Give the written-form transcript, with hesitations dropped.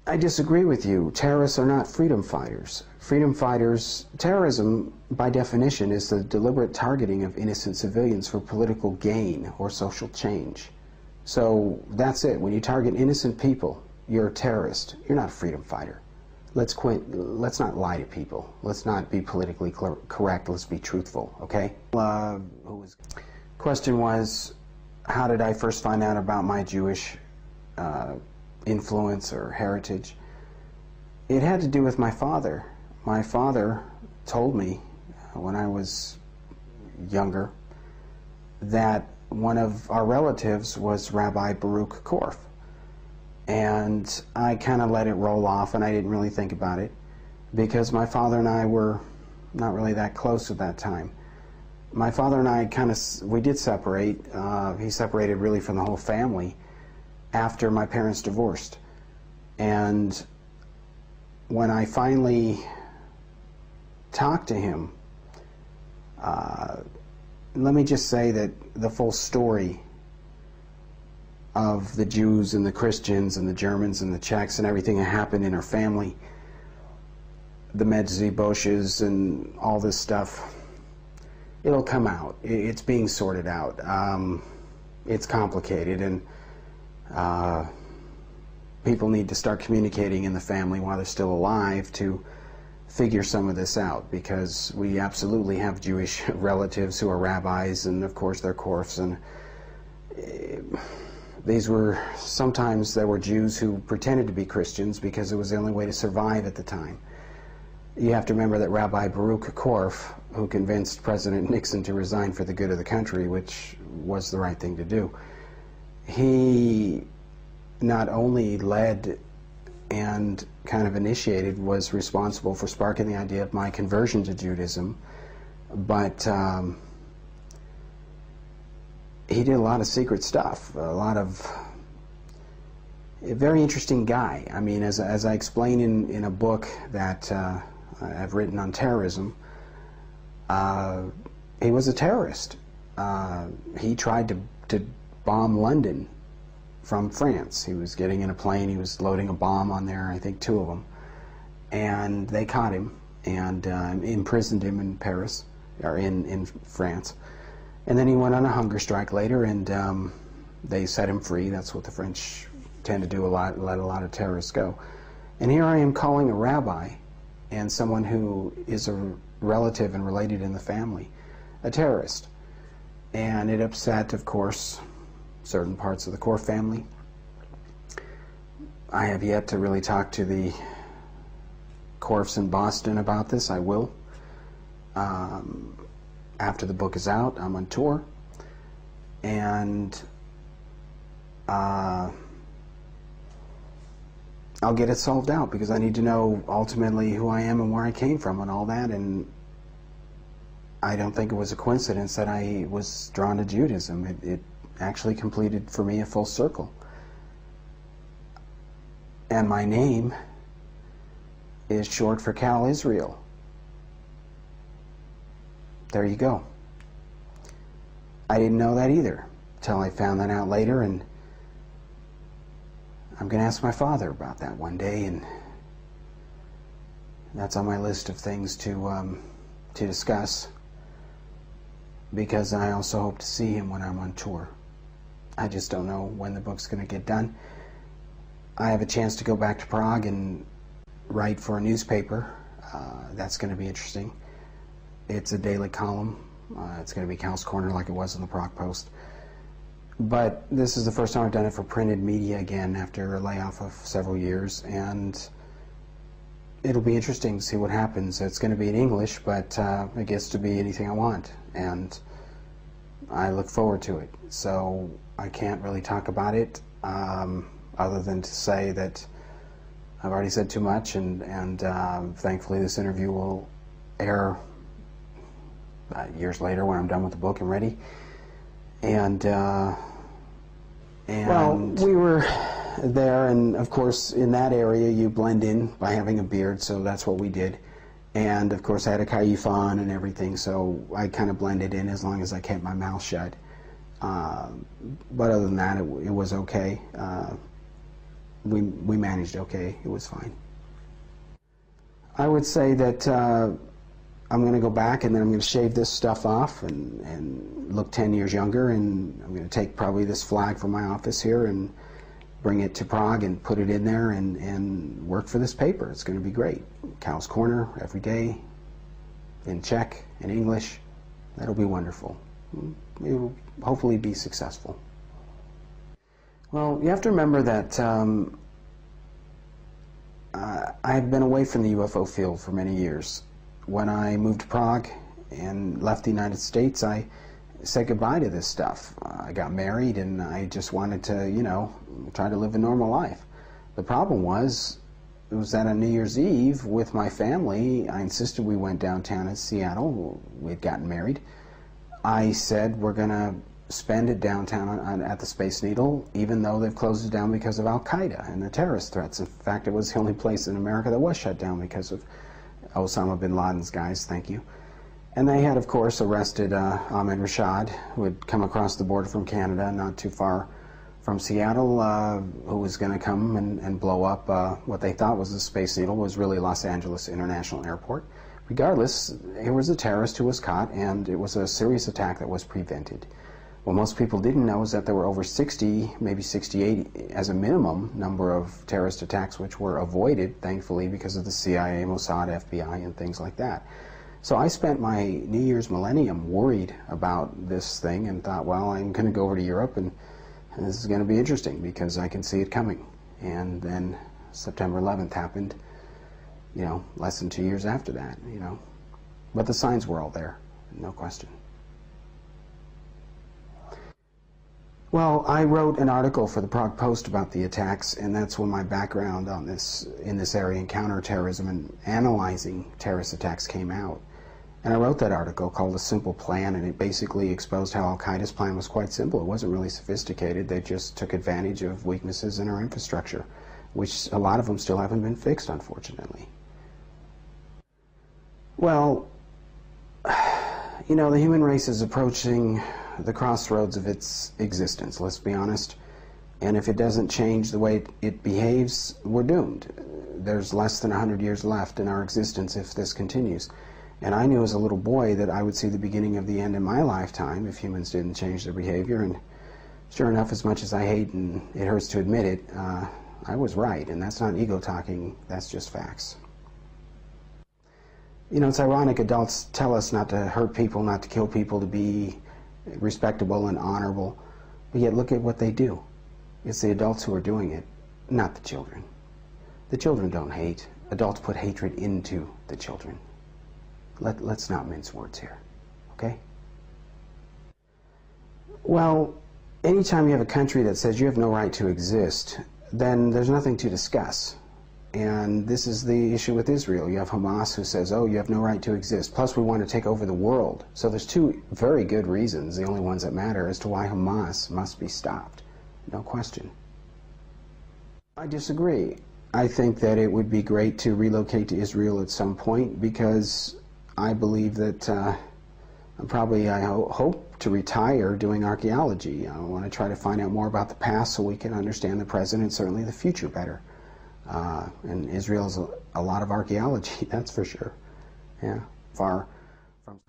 I disagree with you. Terrorists are not freedom fighters. Freedom fighters, terrorism, by definition, is the deliberate targeting of innocent civilians for political gain or social change. So that's it. When you target innocent people, you're a terrorist. You're not a freedom fighter. Let's not lie to people. Let's not be politically correct. Let's be truthful, okay? Question was, how did I first find out about my Jewish influence or heritage? It had to do with my father. My father told me when I was younger that one of our relatives was Rabbi Baruch Korff. And I kind of let it roll off, and I didn't really think about it because my father and I were not really that close at that time. My father and I we did separate. He separated really from the whole family after my parents divorced. And when I finally talked to him, let me just say that the full story of the Jews and the Christians and the Germans and the Czechs and everything that happened in our family, the Medziboshes and all this stuff, it'll come out. It's being sorted out. It's complicated, and people need to start communicating in the family while they're still alive to figure some of this out, because we absolutely have Jewish relatives who are rabbis, and of course they're Korffs, and sometimes there were Jews who pretended to be Christians because it was the only way to survive at the time. You have to remember that Rabbi Baruch Korff, who convinced President Nixon to resign for the good of the country, which was the right thing to do, he not only led and kind of initiated, was responsible for sparking the idea of my conversion to Judaism, but he did a lot of secret stuff, a very interesting guy. I mean, as I explain in a book that I've written on terrorism, he was a terrorist. He tried to bomb London from France. He was getting in a plane, he was loading a bomb on there, I think 2 of them, and they caught him and imprisoned him in Paris, or in France. And then he went on a hunger strike later, and they set him free. That's what the French tend to do a lot, let a lot of terrorists go. And here I am calling a rabbi and someone who is a relative and related in the family a terrorist. And it upset, of course, certain parts of the Korff family. I have yet to really talk to the Korffs in Boston about this. I will. After the book is out, I'm on tour, and I'll get it solved out, because I need to know ultimately who I am and where I came from and all that. And I don't think it was a coincidence that I was drawn to Judaism. It actually completed for me a full circle. And my name is short for Cal Israel. There you go. I didn't know that either until I found that out later, and I'm going to ask my father about that one day, and that's on my list of things to discuss, because I also hope to see him when I'm on tour. I just don't know when the book's going to get done. I have a chance to go back to Prague and write for a newspaper. That's going to be interesting. It's a daily column. It's going to be Cal's Corner like it was in the Prague Post. But this is the first time I've done it for printed media again after a layoff of several years, and it'll be interesting to see what happens. It's going to be in English, but it gets to be anything I want, and I look forward to it. So I can't really talk about it other than to say that I've already said too much, and thankfully this interview will air years later when I'm done with the book and ready. And well, we were there, and of course in that area you blend in by having a beard, so that's what we did. And of course I had a kayif on and everything, so I kind of blended in as long as I kept my mouth shut. But other than that, it was okay. we managed okay. It was fine. I would say that I'm going to go back and then I'm going to shave this stuff off and look 10 years younger, and I'm going to take probably this flag from my office here and bring it to Prague and put it in there and work for this paper. It's going to be great. Cal's Corner every day, in Czech, in English. That'll be wonderful. It'll hopefully be successful. Well, you have to remember that I've been away from the UFO field for many years. When I moved to Prague and left the United States, I said goodbye to this stuff. I got married and I just wanted to, you know, try to live a normal life. The problem was that on New Year's Eve with my family, I insisted we went downtown in Seattle. We had gotten married. I said we're going to spend it downtown at the Space Needle, even though they've closed it down because of Al-Qaeda and the terrorist threats. In fact, it was the only place in America that was shut down because of Osama bin Laden's guys, thank you. And they had, of course, arrested Ahmed Rashad, who had come across the border from Canada, not too far from Seattle, who was going to come and blow up what they thought was the Space Needle, was really Los Angeles International Airport. Regardless, here was a terrorist who was caught, and it was a serious attack that was prevented. What most people didn't know is that there were over 60, maybe 68 as a minimum number of terrorist attacks which were avoided, thankfully, because of the CIA, Mossad, FBI, and things like that. So I spent my New Year's millennium worried about this thing and thought, well, I'm going to go over to Europe and this is going to be interesting because I can see it coming. And then September 11th happened, you know, less than 2 years after that, you know. But the signs were all there, no question. Well, I wrote an article for the Prague Post about the attacks, and that's when my background on in this area in counterterrorism and analyzing terrorist attacks came out. And I wrote that article called A Simple Plan, and it basically exposed how Al-Qaeda's plan was quite simple. It wasn't really sophisticated. They just took advantage of weaknesses in our infrastructure, which a lot of them still haven't been fixed, unfortunately. Well, you know, the human race is approaching the crossroads of its existence, let's be honest. And if it doesn't change the way it behaves, we're doomed. There's less than 100 years left in our existence if this continues. And I knew as a little boy that I would see the beginning of the end in my lifetime if humans didn't change their behavior. And sure enough, as much as I hate and it hurts to admit it, I was right. And that's not ego talking, that's just facts. You know, it's ironic, adults tell us not to hurt people, not to kill people, to be respectable and honorable, but yet look at what they do. It's the adults who are doing it, not the children. The children don't hate. Adults put hatred into the children. Let's not mince words here, okay? Well, anytime you have a country that says you have no right to exist, then there's nothing to discuss. And this is the issue with Israel. You have Hamas who says, oh, you have no right to exist. Plus, we want to take over the world. So there's two very good reasons, the only ones that matter, as to why Hamas must be stopped. No question. I disagree. I think that it would be great to relocate to Israel at some point because I believe that I hope to retire doing archaeology. I want to try to find out more about the past so we can understand the present and certainly the future better. And Israel's a lot of archaeology, that's for sure. Yeah, far from